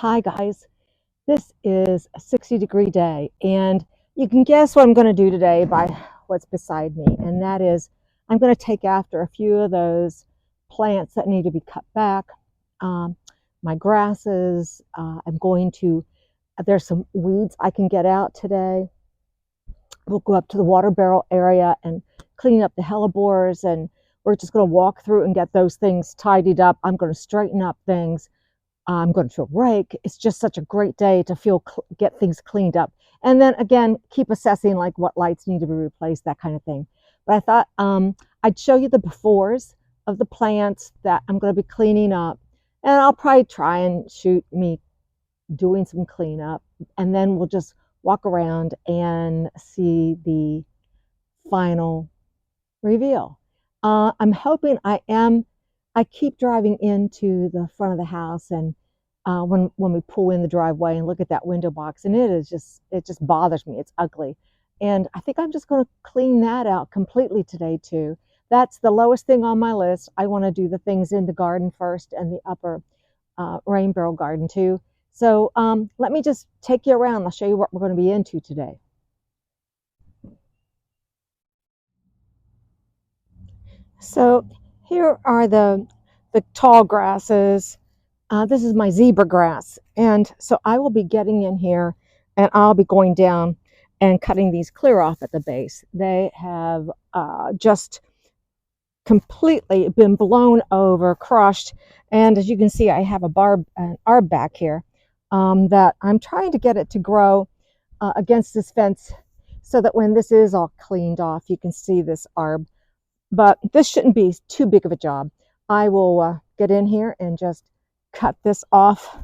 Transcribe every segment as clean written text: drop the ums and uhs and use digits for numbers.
Hi guys, this is a 60-degree day, and you can guess what I'm going to do today by what's beside me, and that is I'm going to take after a few of those plants that need to be cut back. Um, my grasses, there's some weeds I can get out today. We'll go up to the water barrel area and clean up the hellebores, and we're just going to walk through and get those things tidied up. I'm going to straighten up things. I'm going to rake. It's just such a great day to get things cleaned up. And then again, keep assessing like what lights need to be replaced, that kind of thing. But I thought I'd show you the befores of the plants that I'm going to be cleaning up. And I'll probably try and shoot me doing some cleanup. And then we'll just walk around and see the final reveal. I'm hoping I keep driving into the front of the house, and when we pull in the driveway and look at that window box, and it just bothers me. It's ugly, and I think I'm just going to clean that out completely today too. That's the lowest thing on my list. I want to do the things in the garden first and the upper rain barrel garden too. So let me just take you around. I'll show you what we're going to be into today. So here are the tall grasses. This is my zebra grass. And so I will be getting in here and I'll be going down and cutting these clear off at the base. They have just completely been blown over, crushed. And as you can see, I have an arb back here that I'm trying to get it to grow against this fence so that when this is all cleaned off, you can see this arb. But this shouldn't be too big of a job. I will get in here and just cut this off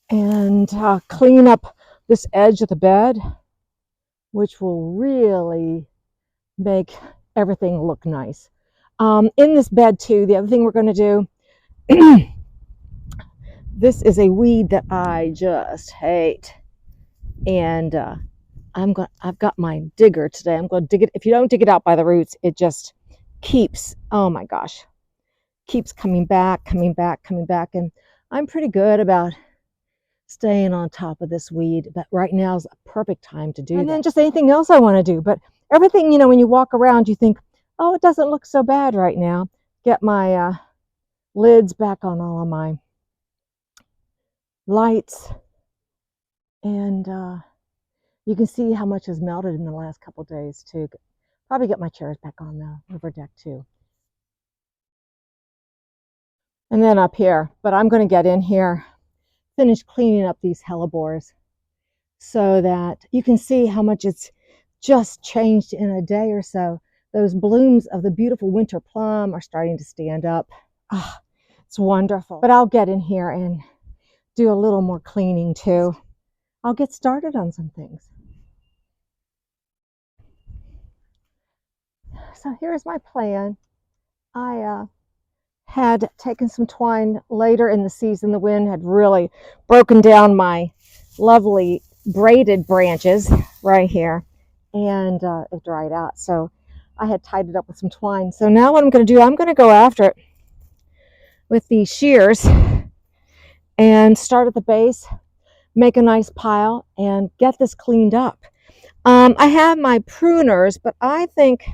and clean up this edge of the bed, which will really make everything look nice. In this bed too, the other thing we're going to do, this is a weed that I just hate, and I've got my digger today. I'm going to dig it. If you don't dig it out by the roots, it just keeps, oh my gosh, keeps coming back, and I'm pretty good about staying on top of this weed, but right now is a perfect time to do that. And then just anything else I want to do, but everything, when you walk around, you think, oh, it doesn't look so bad right now. Get my lids back on all of my lights, and you can see how much has melted in the last couple of days too. Probably get my chairs back on the river deck too. And then up here, but I'm going to get in here, finish cleaning up these hellebores so that you can see how much it's just changed in a day or so. Those blooms of the beautiful winter plum are starting to stand up. Oh, it's wonderful. But I'll get in here and do a little more cleaning too. I'll get started on some things. So here's my plan. I had taken some twine later in the season. The wind had really broken down my lovely braided branches right here, and it dried out. So I had tied it up with some twine. So now what I'm going to do, I'm going to go after it with these shears and start at the base, make a nice pile, and get this cleaned up. I have my pruners, but I think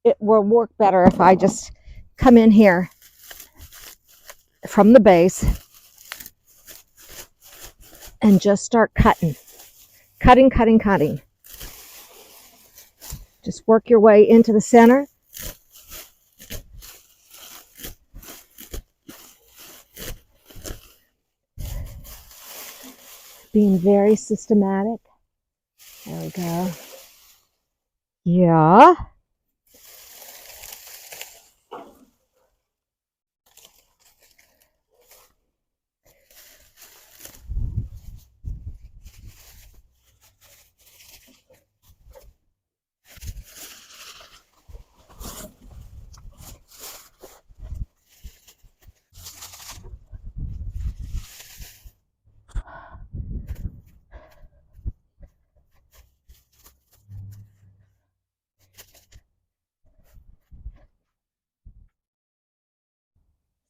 it will work better if I just come in here from the base and just start cutting. Just work your way into the center. Being very systematic. There we go. Yeah.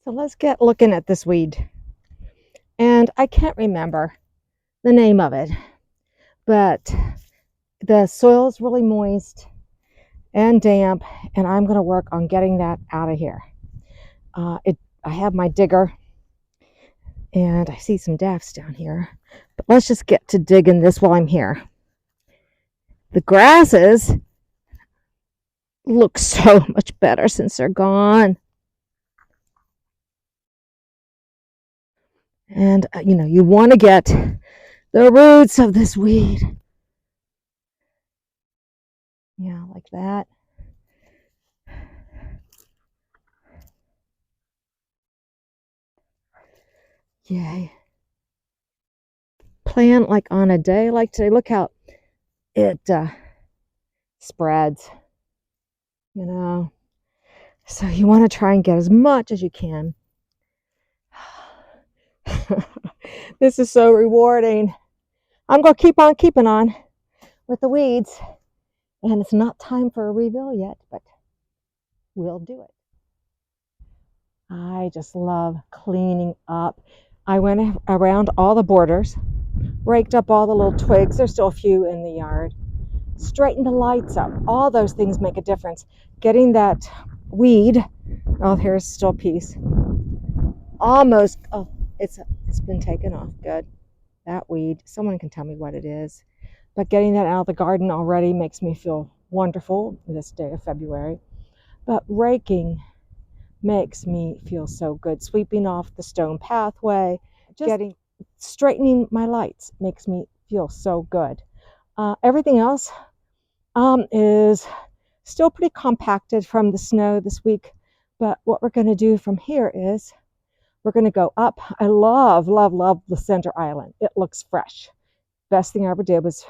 So let's get looking at this weed. and I can't remember the name of it, but the soil is really moist and damp, and I'm going to work on getting that out of here. I have my digger, and I see some dafts down here, but let's just get to digging this while I'm here. The grasses look so much better since they're gone. And, you want to get the roots of this weed. Yeah, like that. Yay. Plant like on a day like today. Look how it spreads, So you want to try and get as much as you can. This is so rewarding. I'm going to keep on keeping on with the weeds. And it's not time for a reveal yet, but we'll do it. I just love cleaning up. I went around all the borders, raked up all the little twigs. There's still a few in the yard. Straighten the lights up. All those things make a difference. Getting that weed. Oh, here's still a piece. Almost. Oh, it's been taken off. Good. That weed. Someone can tell me what it is. But getting that out of the garden already makes me feel wonderful this day of February. But raking makes me feel so good. Sweeping off the stone pathway, straightening my lights makes me feel so good. Everything else is still pretty compacted from the snow this week, but what we're going to do from here is we're going to go up. I love, love, love the center island. It looks fresh. Best thing I ever did was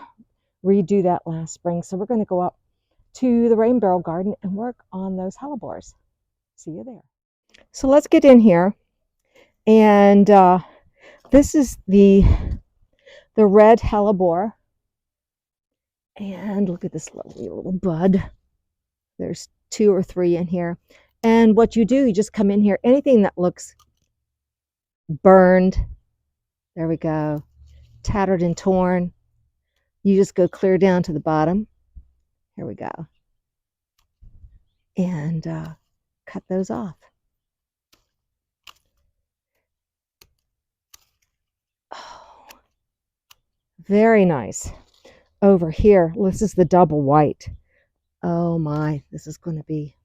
redo that last spring. So we're going to go up to the rain barrel garden and work on those hellebores. See you there. So let's get in here, and this is the red hellebore, and look at this lovely little bud. There's 2 or 3 in here, and what you do, you just come in here, anything that looks burned, there we go, tattered and torn, you just go clear down to the bottom. Here we go, and cut those off. Oh, very nice. Over here, this is the double white. Oh my, this is going to be,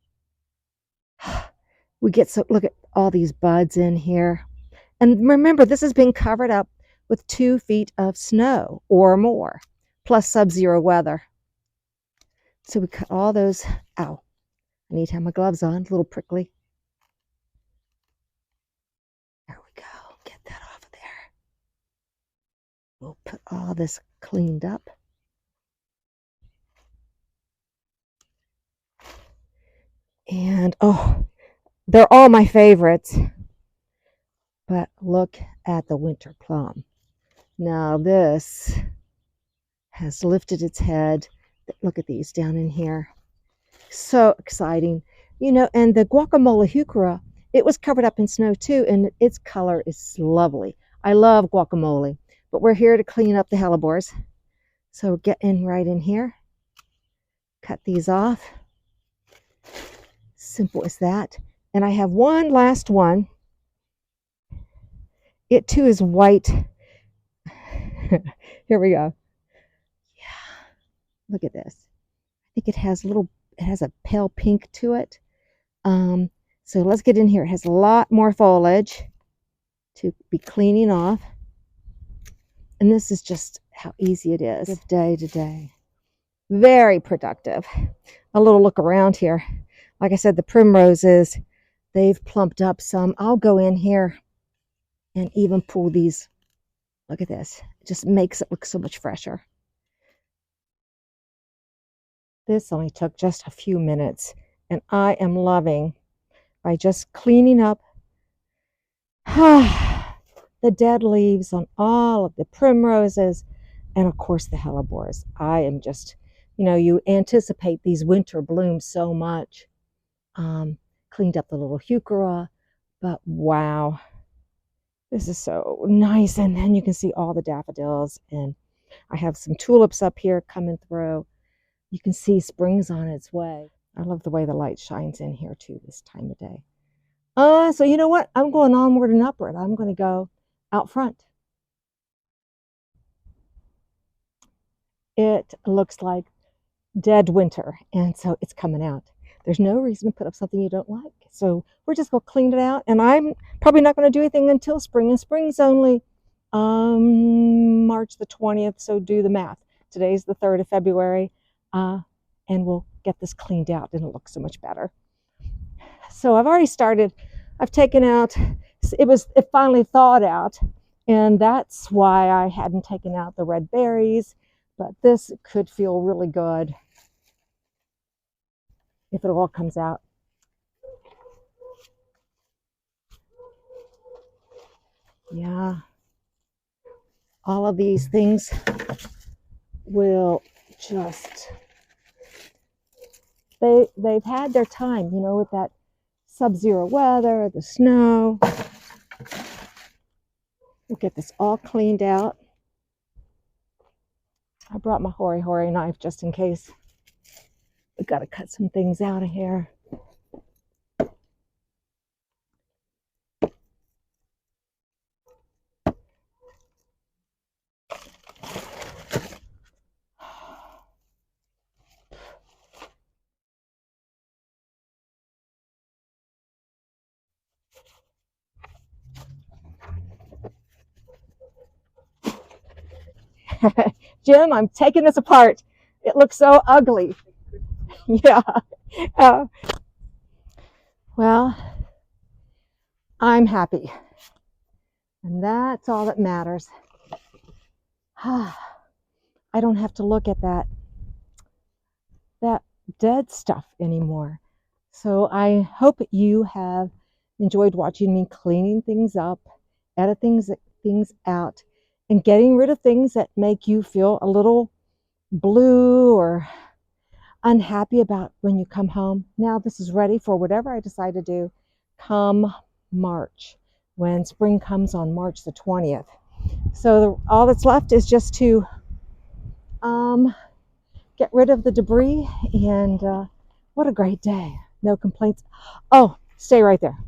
look at all these buds in here. And remember, this has been covered up with 2 feet of snow or more, plus sub-zero weather. So we cut all those, ow, I need to have my gloves on, a little prickly. There we go, get that off of there. We'll put all this cleaned up. And oh, they're all my favorites. But look at the winter plum. Now this has lifted its head. Look at these down in here. So exciting. And the guacamole heuchera, it was covered up in snow too, and its color is lovely. I love guacamole, but we're here to clean up the hellebores. So get in right in here. Cut these off. Simple as that. And I have one last one. It too is white. Here we go. Yeah. Look at this. I think it has a pale pink to it. So let's get in here. It has a lot more foliage to be cleaning off. And this is just how easy it is day to day. Very productive. A little look around here. Like I said, the primroses, they've plumped up some. I'll go in here and even pull these. Look at this. It just makes it look so much fresher. This only took just a few minutes, and I am loving by just cleaning up the dead leaves on all of the primroses and of course the hellebores. I am just, you anticipate these winter blooms so much. Cleaned up the little heuchera, but wow, This is so nice. And then you can see all the daffodils. And I have some tulips up here coming through. You can see spring's on its way. I love the way the light shines in here too this time of day. So you know what? I'm going onward and upward. I'm going to go out front. It looks like dead winter, and so it's coming out. There's no reason to put up something you don't like. So we're just going to clean it out, and I'm probably not going to do anything until spring, and spring's only March the 20th, so do the math. Today's the 3rd of February, and we'll get this cleaned out, and it looks so much better. So I've already started. I've taken out, it finally thawed out, and that's why I hadn't taken out the red berries, but this could feel really good if it all comes out. Yeah. All of these things will just, they've had their time, you know, with that sub-zero weather, the snow. We'll get this all cleaned out. I brought my hori knife just in case. We've got to cut some things out of here. Jim, I'm taking this apart. It looks so ugly. Yeah. Well, I'm happy. And that's all that matters. I don't have to look at that dead stuff anymore. So I hope you have enjoyed watching me cleaning things up, editing things out, and getting rid of things that make you feel a little blue or unhappy about when you come home. Now this is ready for whatever I decide to do come March, when spring comes on March the 20th. So all that's left is just to get rid of the debris, and what a great day. No complaints. Oh, stay right there.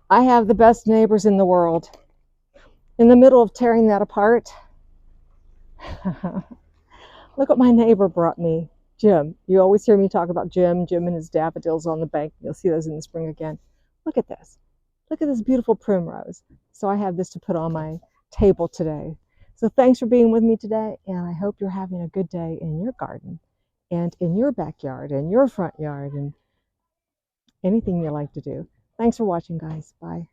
I have the best neighbors in the world. In the middle of tearing that apart, look what my neighbor brought me. Jim. You always hear me talk about Jim and his daffodils on the bank. You'll see those in the spring again. Look at this. Look at this beautiful primrose. So I have this to put on my table today. So thanks for being with me today, and I hope you're having a good day in your garden and in your backyard and your front yard and anything you like to do. Thanks for watching, guys. Bye.